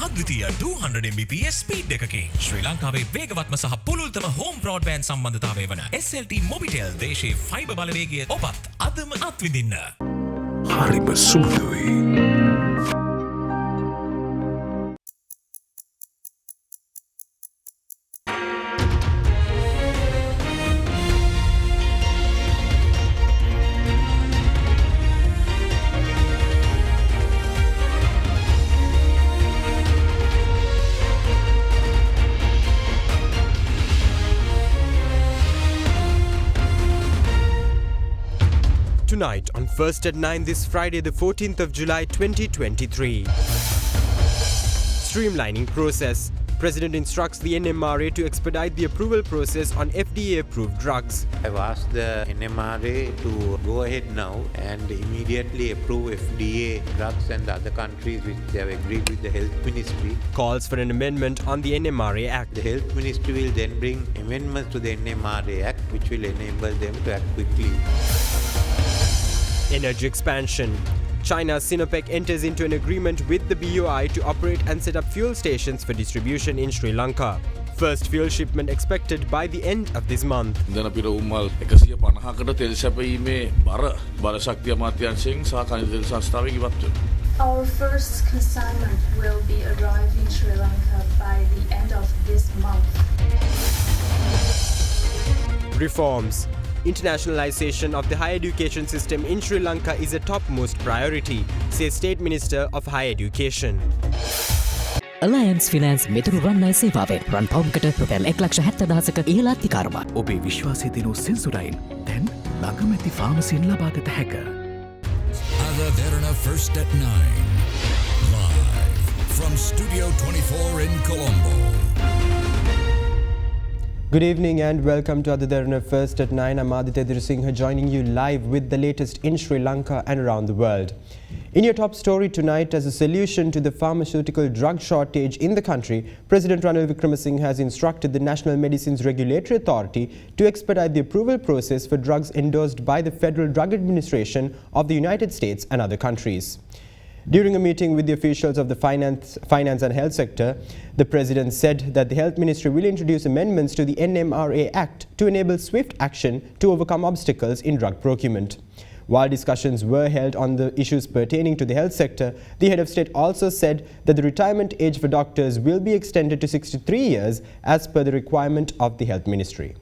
අද්විතීය 200 Mbps speed එකකින් ශ්‍රී ලංකාවේ වේගවත්ම සහ පුළුල්තම හෝම් බ්‍රෝඩ්බෑන්ඩ් සම්බන්ධතාවය වන SLT මොබිටෙල් දේශීය ෆයිබර් බලවේගය ඔබත් අදම අත්විඳින්න. හරිම සුදුයි. Tonight on First at 9 this Friday the 14th of July 2023. Streamlining process. President instructs the NMRA to expedite the approval process on FDA-approved drugs. I've asked the NMRA to go ahead now and immediately approve FDA drugs and other countries which they have agreed with the Health Ministry. Calls for an amendment on the NMRA Act. The Health Ministry will then bring amendments to the NMRA Act which will enable them to act quickly. Energy expansion. China's Sinopec enters into an agreement with the BOI to operate and set up fuel stations for distribution in Sri Lanka. First fuel shipment expected by the end of this month. දැන් අපිට උම්මල් 150කට තෙල් සැපීමේ බර බලශක්තිය අමාත්‍යාංශයෙන් සහ කනිජ තෙල් සංස්ථාවෙන් ඉවත් වෙනවා. Our first consignment will be arriving in Sri Lanka by the end of this month. Reforms. Internationalization of the higher education system in Sri Lanka is a topmost priority, says State Minister of Higher Education. Alliance Finance මෙතුරු රන්නයි සේවාවෙන් රන් පවුම්කට රුපියල් 1,70,000ක ඉහළ අධිකාරමක්. ඔබේ විශ්වාසය දිනු සෙන්සුරයින් දැන් ළඟමැති ෆාමසියෙන් ලබාගත හැක. AdaDerana First at 9. Live from Studio 24 in Colombo. Good evening and welcome to AdaDerana First at 9. I'm AdaDerana joining you live with the latest in Sri Lanka and around the world. In your top story tonight, as a solution to the pharmaceutical drug shortage in the country, President Ranil Wickremesinghe has instructed the National Medicines Regulatory Authority to expedite the approval process for drugs endorsed by the Federal Drug Administration of the United States and other countries. During a meeting with the officials of the finance and health sector, the President said that the Health Ministry will introduce amendments to the NMRA Act to enable swift action to overcome obstacles in drug procurement. While discussions were held on the issues pertaining to the health sector, the head of state also said that the retirement age for doctors will be extended to 63 years as per the requirement of the Health Ministry.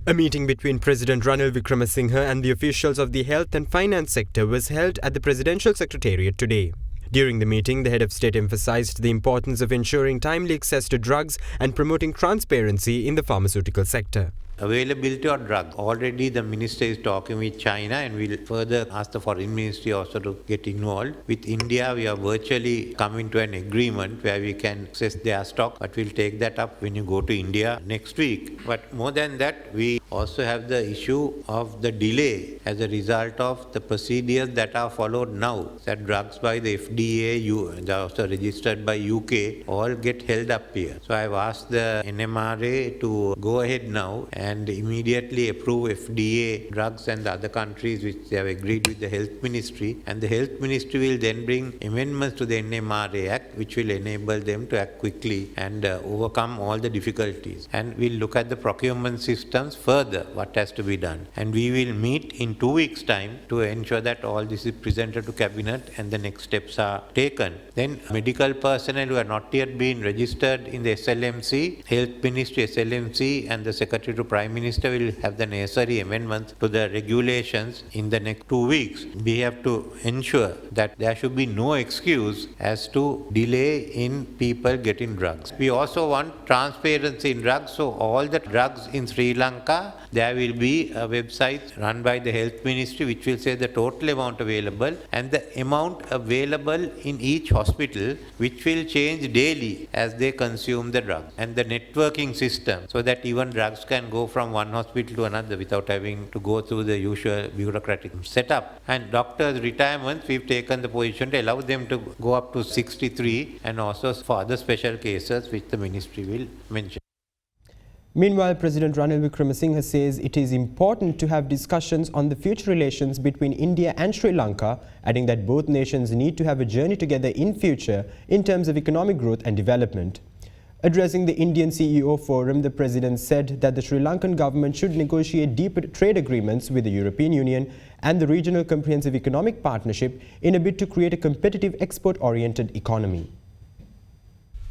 A meeting between President Ranil Wickremesinghe and the officials of the health and finance sector was held at the Presidential Secretariat today. During the meeting, the head of state emphasized the importance of ensuring timely access to drugs and promoting transparency in the pharmaceutical sector. Availability of drugs. Already the minister is talking with China and we'll further ask the foreign ministry also to get involved. With India, we are virtually coming to an agreement where we can access their stock, but we'll take that up when you go to India next week. But more than that, we also have the issue of the delay as a result of the procedures that are followed now. That drugs by the FDA, they are also registered by UK, all get held up here. So I've asked the NMRA to go ahead now and immediately approve FDA drugs and the other countries which they have agreed with the Health Ministry. And the Health Ministry will then bring amendments to the NMRA Act which will enable them to act quickly and overcome all the difficulties. And we'll look at the procurement systems further, what has to be done. And we will meet in 2 weeks' time to ensure that all this is presented to Cabinet and the next steps are taken. Then medical personnel who have not yet been registered in the SLMC, Health Ministry, SLMC and the Secretary to Prime Minister will have the necessary amendments to the regulations in the next 2 weeks. We have to ensure that there should be no excuse as to delay in people getting drugs. We also want transparency in drugs, so all the drugs in Sri Lanka, there will be a website run by the Health Ministry which will say the total amount available and the amount available in each hospital, which will change daily as they consume the drug, and the networking system so that even drugs can go from one hospital to another without having to go through the usual bureaucratic setup. And doctors' retirements, we've taken the position to allow them to go up to 63 and also for other special cases which the ministry will mention. Meanwhile, President Ranil Wickremesinghe says it is important to have discussions on the future relations between India and Sri Lanka, adding that both nations need to have a journey together in future in terms of economic growth and development. Addressing the Indian CEO Forum, the President said that the Sri Lankan government should negotiate deeper trade agreements with the European Union and the Regional Comprehensive Economic Partnership in a bid to create a competitive export-oriented economy.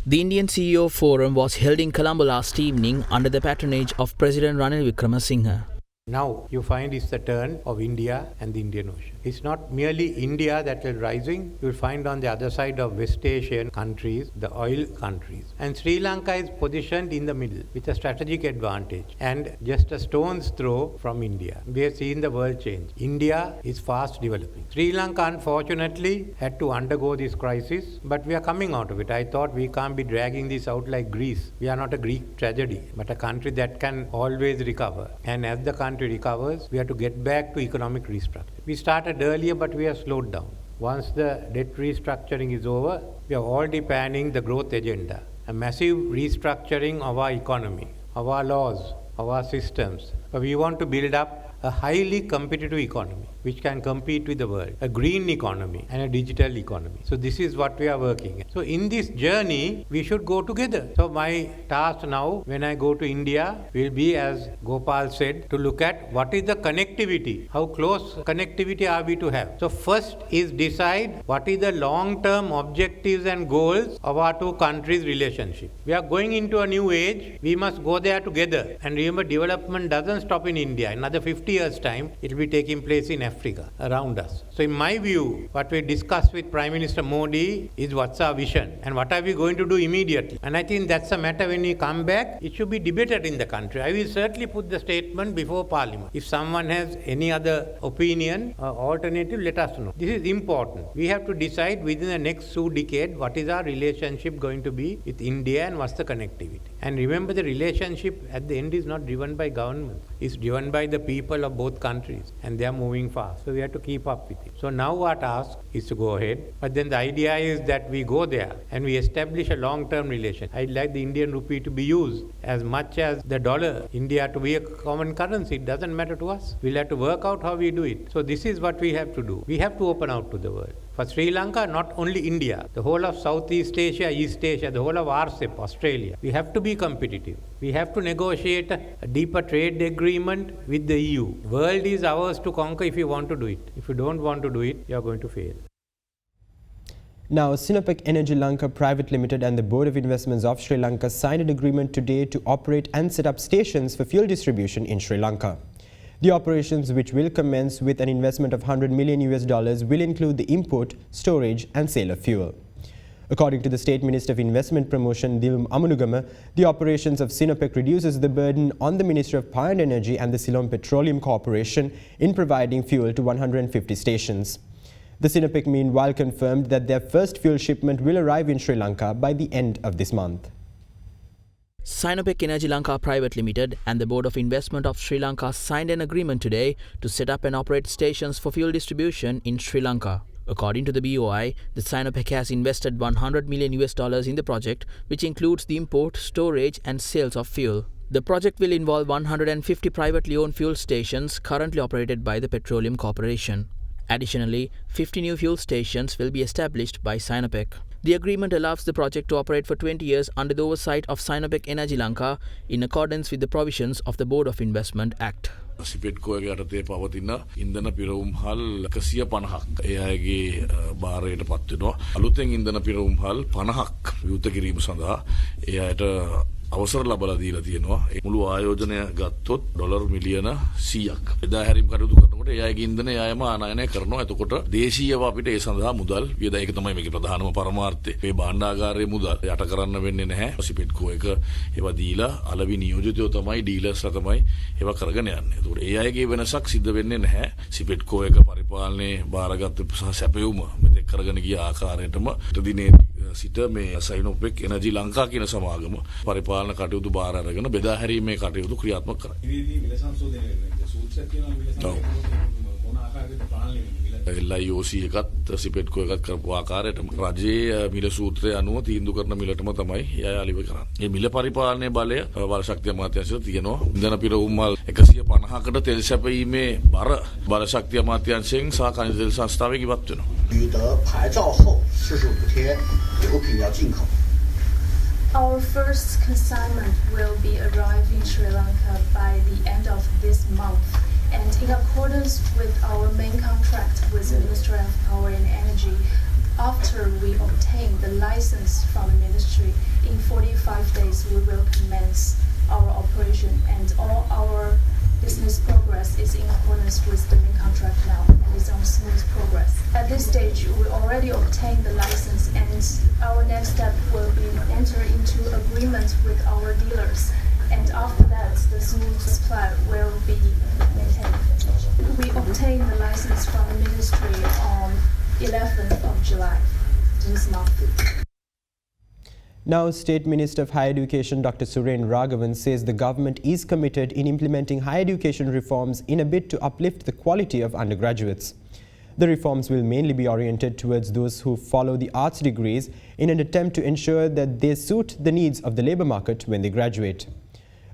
The Indian CEO Forum was held in Colombo last evening under the patronage of President Ranil Wickremesinghe. Now you find it's the turn of India and the Indian Ocean. It's not merely India that is rising. You will find on the other side of West Asian countries, the oil countries. And Sri Lanka is positioned in the middle with a strategic advantage and just a stone's throw from India. We have seen the world change. India is fast developing. Sri Lanka unfortunately had to undergo this crisis, but we are coming out of it. I thought we can't be dragging this out like Greece. We are not a Greek tragedy, but a country that can always recover. And as the country recovers, we have to get back to economic restructuring. We started earlier, but we have slowed down. Once the debt restructuring is over, we are already planning the growth agenda. A massive restructuring of our economy, of our laws, of our systems. But we want to build up a highly competitive economy which can compete with the world, a green economy and a digital economy. So this is what we are working at. So in this journey, we should go together. So my task now, when I go to India, will be, as Gopal said, to look at what is the connectivity, how close connectivity are we to have. So first is decide what is the long-term objectives and goals of our two countries' relationship. We are going into a new age. We must go there together. And remember, development doesn't stop in India. Another 50 years' time, it will be taking place in Africa around us. So in my view, what we discussed with Prime Minister Modi is what's our vision and what are we going to do immediately. And I think that's a matter when we come back, it should be debated in the country. I will certainly put the statement before Parliament. If someone has any other opinion or alternative, let us know. This is important. We have to decide within the next 2 decades what is our relationship going to be with India and what's the connectivity. And remember, the relationship at the end is not driven by government. It's driven by the people of both countries, and they are moving fast. So we have to keep up with it. So now our task is to go ahead. But then the idea is that we go there and we establish a long-term relation. I'd like the Indian rupee to be used as much as the dollar, India to be a common currency. It doesn't matter to us. We'll have to work out how we do it. So this is what we have to do. We have to open out to the world. For Sri Lanka, not only India, the whole of Southeast Asia, East Asia, the whole of RCEP, Australia, we have to be competitive. We have to negotiate a deeper trade agreement with the EU. The world is ours to conquer if you want to do it. If you don't want to do it, you are going to fail. Now, Sinopec Energy Lanka Private Limited and the Board of Investments of Sri Lanka signed an agreement today to operate and set up stations for fuel distribution in Sri Lanka. The operations, which will commence with an investment of $100 million, will include the import, storage and sale of fuel. According to the State Minister of Investment Promotion, Dilum Amunugama, the operations of Sinopec reduces the burden on the Ministry of Power and Energy and the Ceylon Petroleum Corporation in providing fuel to 150 stations. The Sinopec meanwhile confirmed that their first fuel shipment will arrive in Sri Lanka by the end of this month. Sinopec Energy Lanka Private Limited and the Board of Investment of Sri Lanka signed an agreement today to set up and operate stations for fuel distribution in Sri Lanka. According to the BOI, the Sinopec has invested $100 million in the project, which includes the import, storage and sales of fuel. The project will involve 150 privately owned fuel stations currently operated by the Petroleum Corporation. Additionally, 50 new fuel stations will be established by Sinopec. The agreement allows the project to operate for 20 years under the oversight of Sinopec Energy Lanka in accordance with the provisions of the Board of Investment Act. සිපෙට්කෝගේ යටතේ පවතින ඉන්ධන පිරවුම්හල් 150ක් ඒ අයගේ භාරයට පත් වෙනවා. අලුතෙන් ඉන්ධන පිරවුම්හල් 50ක් විවෘත කිරීම සඳහා ඒ අයට අවසර ලබා දීලා තියෙනවා. ඒ මුළු ආයෝජනය ගත්තොත් ඩොලර් මිලියන 100ක්. එදා හැරීම් කටයුතු කරනකොට ඒ අයගේ ඉන්ධනය ආයම ආනයනය කරනවා. එතකොට දේශීයව අපිට ඒ සඳහා මුදල් වියදා ඒක තමයි මේකේ ප්‍රධානම පරමාර්ථය. මේ භාණ්ඩාගාරයේ මුදල් යට කරන්න වෙන්නේ නැහැ. සිපෙට්කෝ එක ඒවා දීලා අලවි නියෝජිතයෝ තමයි ඩීලර්ස්ලා තමයි ඒවා කරගෙන යන්නේ. ඒතකොට ඒ අයගේ වෙනසක් සිද්ධ වෙන්නේ නැහැ. සිපෙට්කෝ එක පරිපාලනයේ බාරගත් සැපයුම මෙතෙක් කරගෙන ගිය ආකාරයටම දිනේ සිට මේ සයිනොපෙක් එනර්ජි ලංකා කියන සමාගම පරිපාලන කටයුතු බාර අරගෙන බෙදා හැරීමේ කටයුතු ක්‍රියාත්මක කරයි. LIOC එකත් සිපෙට්කෝ එකත් කරපු ආකාරයටම රජයේ මිල සූත්‍රය අනුව තීන්දුව කරන මිලටම තමයි එයා අලිව කරන්නේ. මේ මිල පරිපාලනයේ බලය බල ශක්තිය අමාත්‍යාංශයට තියෙනවා. ඉන්ධන පිරවුම්වල් 150කට තෙල් සැපයීමේ බර බල ශක්තිය අමාත්‍යාංශයෙන් සහ ඛනිජ තෙල් සංස්ථාවෙන් ඉවත් වෙනවා. 取得牌照后45天油品要进口。 Our first consignment will be arriving Sri Lanka by the end of this month. And in accordance with our main contract with the Ministry of Power and Energy, after we obtain the license from the ministry, in 45 days we will commence our operation, and all our business progress is in accordance with the main contract now and is on smooth progress. At this stage, we already obtained the license, and our next step will be enter into agreement with our dealers. And after that, the smooth supply will be maintained. We obtained the license from the ministry on 11th of July this month. Now, State Minister of Higher Education Dr. Suren Raghavan says the government is committed in implementing higher education reforms in a bid to uplift the quality of undergraduates. The reforms will mainly be oriented towards those who follow the arts degrees in an attempt to ensure that they suit the needs of the labour market when they graduate.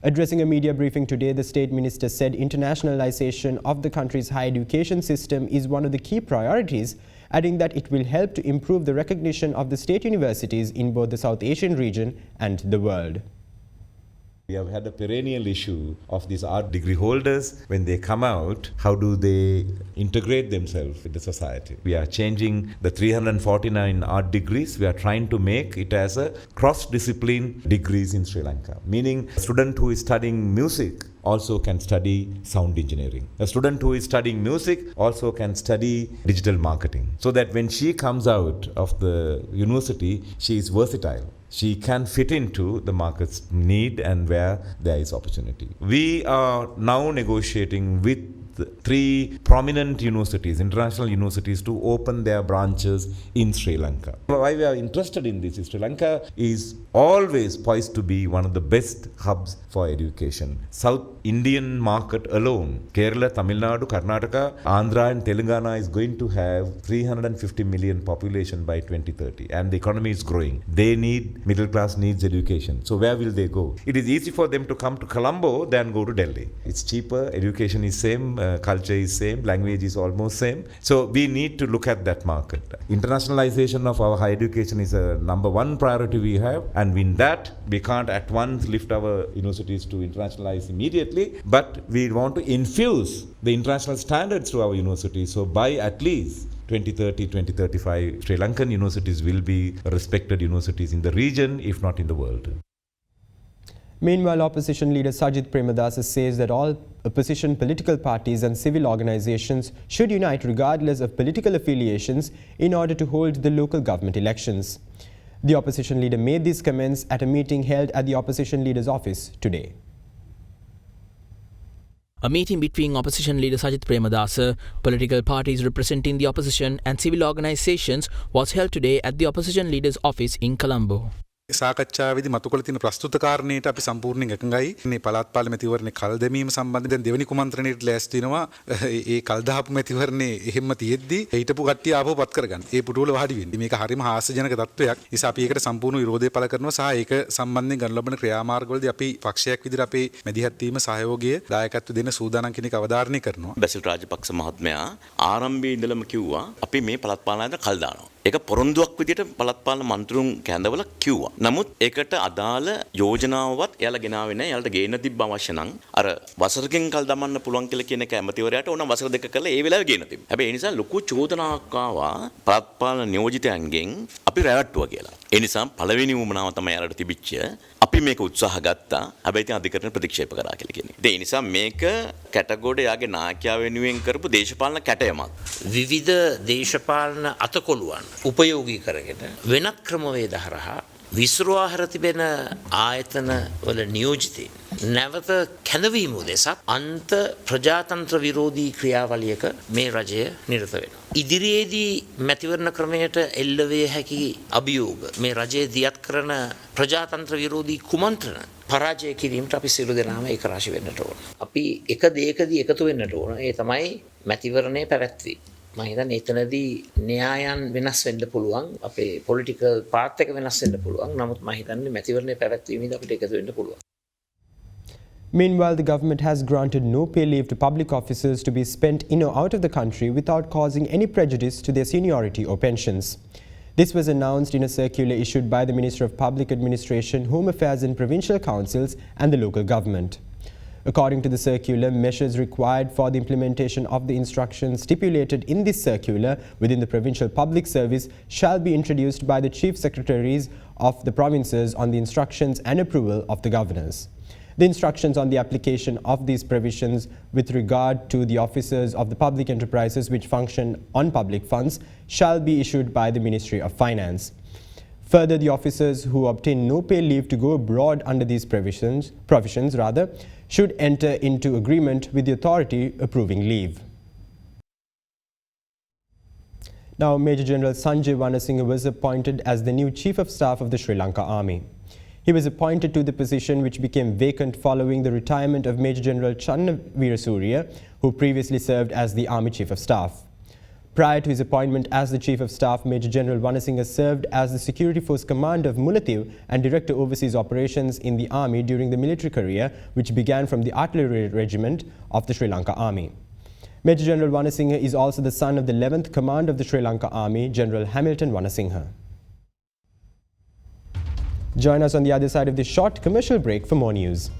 Addressing a media briefing today, the State Minister said internationalization of the country's higher education system is one of the key priorities, adding that it will help to improve the recognition of the state universities in both the South Asian region and the world. We have had a perennial issue of these art degree holders. When they come out, how do they integrate themselves with the society? We are changing the 349 art degrees. We are trying to make it as a cross-discipline degrees in Sri Lanka. Meaning, a student who is studying music also can study sound engineering. A student who is studying music also can study digital marketing. So that when she comes out of the university, she is versatile. She can fit into the market's need and where there is opportunity. We are now negotiating with 3 prominent universities, international universities, to open their branches in Sri Lanka. Why we are interested in this is Sri Lanka is always poised to be one of the best hubs for education. South Indian market alone, Kerala, Tamil Nadu, Karnataka, Andhra and Telangana is going to have 350 million population by 2030, and the economy is growing. They need, middle class needs education. So where will they go? It is easy for them to come to Colombo than go to Delhi. It's cheaper, education is same, culture is same, language is almost same. So we need to look at that market. Internationalization of our higher education is a number 1 priority we have, and in that we can't at once lift our universities to internationalize immediately, but we want to infuse the international standards to our universities. So by at least 2030, 2035, Sri Lankan universities will be respected universities in the region, if not in the world. Meanwhile, opposition leader Sajith Premadasa says that all opposition political parties and civil organizations should unite regardless of political affiliations in order to hold the local government elections. The opposition leader made these comments at a meeting held at the opposition leader's office today. A meeting between opposition leader Sajith Premadasa, political parties representing the opposition and civil organizations was held today at the opposition leader's office in Colombo. සාකච්ඡාවේදී මතු කළ තියෙන ප්‍රස්තුත කාරණේට අපි සම්පූර්ණයෙන් එකඟයි. මේ පළාත් පාර්ලිමේන්තුවරණේ කල් දැමීම සම්බන්ධයෙන් දෙවෙනි කුමන්ත්‍රණයට ලෑස්ති වෙනවා. ඒ කල් දහපු මැතිවරණේ එහෙම තියෙද්දි හිටපු කට්ටිය ආපහු පත් කරගන්න. ඒ පුටුවල වාඩි වෙන්නේ. මේක හරිම හාස්‍යජනක තත්ත්වයක්. නිසා අපි ඒකට සම්පූර්ණ විරෝධය පළ කරනවා සහ ඒක සම්බන්ධයෙන් ගන්න ලබන ක්‍රියාමාර්ගවලදී අපි පක්ෂයක් විදිහට අපේ මැදිහත් වීම සහයෝගය දායකත්ව දෙන සූදානම් කියන එක අවධාරණය කරනවා. බැසිල් රාජපක්ෂ මහත්මයා ආරම්භයේ ඉඳලම කිව්වා අපි මේ පළාත් පාලනයට කල් දානවා. ඒක පොරොන්දුවක් විදිහට පළාත් පාලන මන්ත්‍රීන් කැඳවල කිව්වා. නමුත් ඒකට අදාළ යෝජනාවවත් එයාලා ගෙනාවේ නැහැ. එයාලට ගේන්න තිබ්බ අවශ්‍ය නම් අර වසරකින් කල් දමන්න පුළුවන් කියලා කියන එක ඇමතිවරයාට ඕන වසර 2 කරලා ඒ වෙලාවේ ගේන්න තිබ්බා. හැබැයි ඒ නිසා ලොකු චෝදනාවක් ආවා පළාත් පාලන නියෝජිතයන්ගෙන් අපි රැවට්ටුවා කියලා. ඒ නිසා පළවෙනි උමනාව තමයි එයාලට තිබිච්ච අපි මේක උත්සාහ ගත්තා. හැබැයි ඉතින් අධිකරණ ප්‍රතික්ෂේප කරා කියලා කියන්නේ. ඒ නිසා මේක කැටගොඩ යාගේ නායකයා වෙනුවෙන් කරපු දේශපාලන කැටයමක්. විවිධ දේශපාලන අතකොළුවන් උපයෝගී කරගෙන වෙනත් ක්‍රමවේද හරහා විසිරුවා හර තිබෙන ආයතන වල නියෝජිතයින් නැවත කැඳවීම උදෙසා අන්ත ප්‍රජාතන්ත්‍ර විරෝධී ක්‍රියාවලියක මේ රජය නිරත වෙනවා. ඉදිරියේදී මැතිවරණ ක්‍රමයට එල්ලවිය හැකි අභියෝග මේ රජයේ දියත් කරන ප්‍රජාතන්ත්‍ර විරෝධී කුමන්ත්‍රණ පරාජය කිරීමට අපි සියලු දෙනාම ඒක රාශි වෙන්නට ඕන. අපි එක දෙයකදී එකතු වෙන්නට ඕන. ඒ තමයි මැතිවරණයේ පැවැත්වීම. මම හිතන්නේ එතනදී න්‍යායයන් වෙනස් වෙන්න පුළුවන්. අපේ පොලිටිකල් පාත් එක වෙනස් වෙන්න පුළුවන්. නමුත් මම හිතන්නේ මැතිවරණයේ පැවැත්වීමේදී අපිට එකතු වෙන්න පුළුවන්. Meanwhile, the government has granted no pay leave to public officers to be spent in or out of the country without causing any prejudice to their seniority or pensions. This was announced in a circular issued by the Minister of Public Administration, Home Affairs and Provincial Councils and the local government. According to the circular, measures required for the implementation of the instructions stipulated in this circular within the provincial public service shall be introduced by the chief secretaries of the provinces on the instructions and approval of the governors. The instructions on the application of these provisions with regard to the officers of the public enterprises which function on public funds shall be issued by the Ministry of Finance. Further, the officers who obtain no pay leave to go abroad under these provisions should enter into agreement with the authority approving leave. Now, Major General Sanjay Wanasinghe was appointed as the new Chief of Staff of the Sri Lanka Army. He was appointed to the position which became vacant following the retirement of Major General Channa Veerasurya, who previously served as the Army Chief of Staff. Prior to his appointment as the Chief of Staff, Major General Wanasinghe served as the Security Force Commander of Mullaitivu and Director Overseas Operations in the Army during the military career, which began from the Artillery Regiment of the Sri Lanka Army. Major General Wanasinghe is also the son of the 11th Commander of the Sri Lanka Army, General Hamilton Wanasinghe. Join us on the other side of this short commercial break for more news.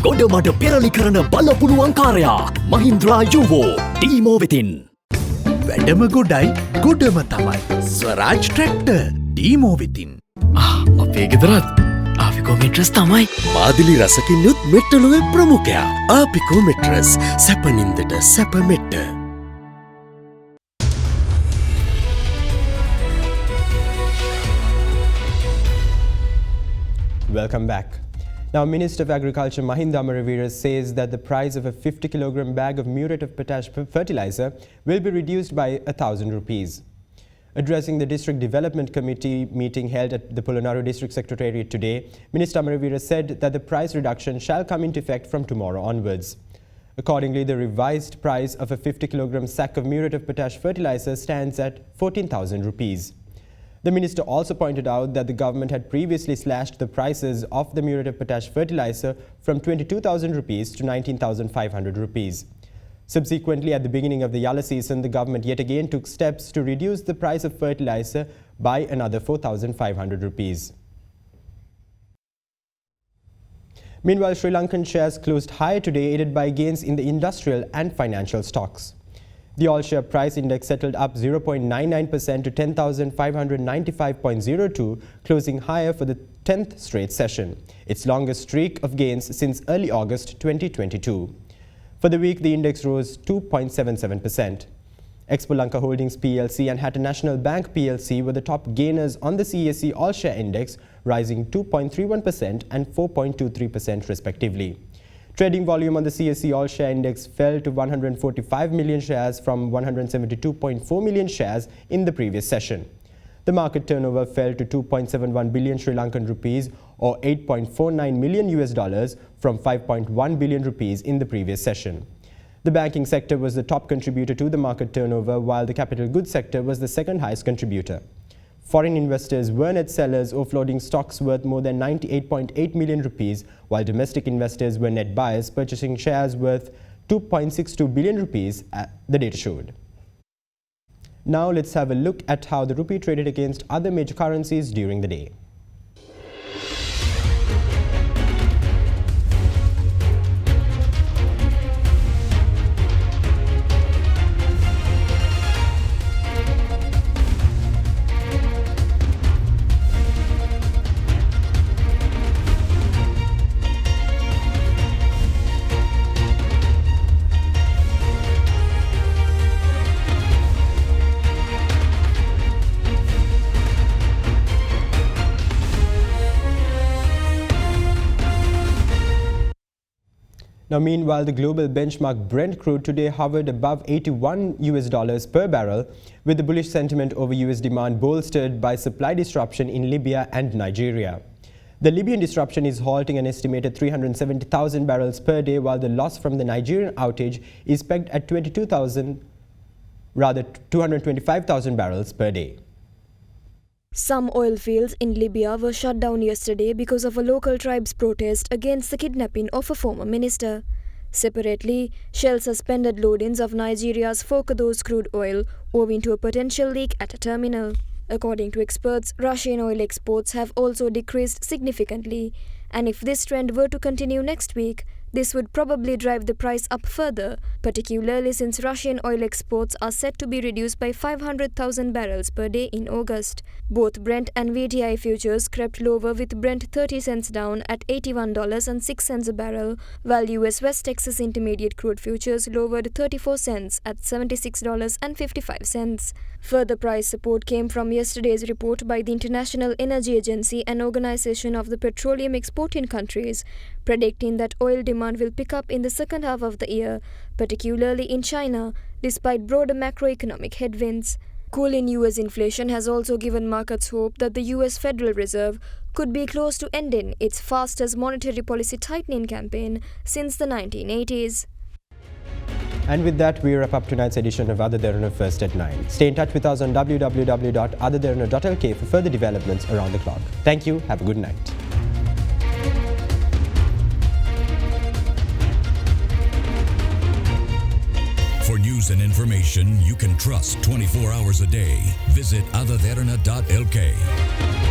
ගොඩමඩ පෙරලි කරන බලපුළුවන්කාරයා මහින්ද්‍රා යුවෝ ඩීමෝ වෙතින්. වැඩම ගොඩයි ගොඩම තමයි ස්වරාජ් tractor ඩීමෝ වෙතින්. අපේ ගෙදරත් ආපිකෝ mattress තමයි. මාදිලි රසකින් යුත් මෙට්ටලුවේ ප්‍රමුඛයා. ආපිකෝ mattress සැපනින්දට සැප මෙට්ට. Welcome back. Now, Minister of Agriculture Mahinda Amaravira says that the price of a 50 kilogram bag of muriate of potash fertilizer will be reduced by 1,000 rupees. Addressing the District Development Committee meeting held at the Polonnaru District Secretariat today, Minister Amaravira said that the price reduction shall come into effect from tomorrow onwards. Accordingly, the revised price of a 50 kilogram sack of muriate of potash fertilizer stands at 14,000 rupees. The minister also pointed out that the government had previously slashed the prices of the muriate of potash fertilizer from 22,000 rupees to 19,500 rupees. Subsequently, at the beginning of the Yalla season, the government yet again took steps to reduce the price of fertilizer by another 4,500 rupees. Meanwhile, Sri Lankan shares closed higher today, aided by gains in the industrial and financial stocks. The all-share price index settled up 0.99% to 10,595.02, closing higher for the 10th straight session, its longest streak of gains since early August 2022. For the week, the index rose 2.77%. Expo Lanka Holdings PLC and Hatton National Bank PLC were the top gainers on the CSE all-share index, rising 2.31% and 4.23% respectively. Trading volume on the CSE all-share index fell to 145 million shares from 172.4 million shares in the previous session. The market turnover fell to 2.71 billion Sri Lankan rupees or $8.49 million from 5.1 billion rupees in the previous session. The banking sector was the top contributor to the market turnover, while the capital goods sector was the second highest contributor. Foreign investors were net sellers, offloading stocks worth more than 98.8 million rupees, while domestic investors were net buyers, purchasing shares worth 2.62 billion rupees, the data showed. Now let's have a look at how the rupee traded against other major currencies during the day. Now, meanwhile, the global benchmark Brent crude today hovered above $81 per barrel, with the bullish sentiment over US demand bolstered by supply disruption in Libya and Nigeria. The Libyan disruption is halting an estimated 370,000 barrels per day, while the loss from the Nigerian outage is pegged at 225,000 barrels per day. Some oil fields in Libya were shut down yesterday because of a local tribe's protest against the kidnapping of a former minister. Separately, Shell suspended loadings of Nigeria's Forcados crude oil owing to a potential leak at a terminal. According to experts, Russian oil exports have also decreased significantly, and if this trend were to continue next week, this would probably drive the price up further, particularly since Russian oil exports are set to be reduced by 500,000 barrels per day in August. Both Brent and WTI futures crept lower, with Brent 30 cents down at $81.06 a barrel, while US West Texas Intermediate crude futures lowered 34 cents at $76.55. Further price support came from yesterday's report by the International Energy Agency, an organization of the petroleum exporting countries, predicting that oil demand will pick up in the second half of the year, particularly in China, despite broader macroeconomic headwinds. Cooling US inflation has also given markets hope that the US Federal Reserve could be close to ending its fastest monetary policy tightening campaign since the 1980s. And with that, we wrap up tonight's edition of AdaDerana First at 9. Stay in touch with us on www.adaderana.lk for further developments around the clock. Thank you. Have a good night. For news and information you can trust 24 hours a day, visit AdaDerana.lk.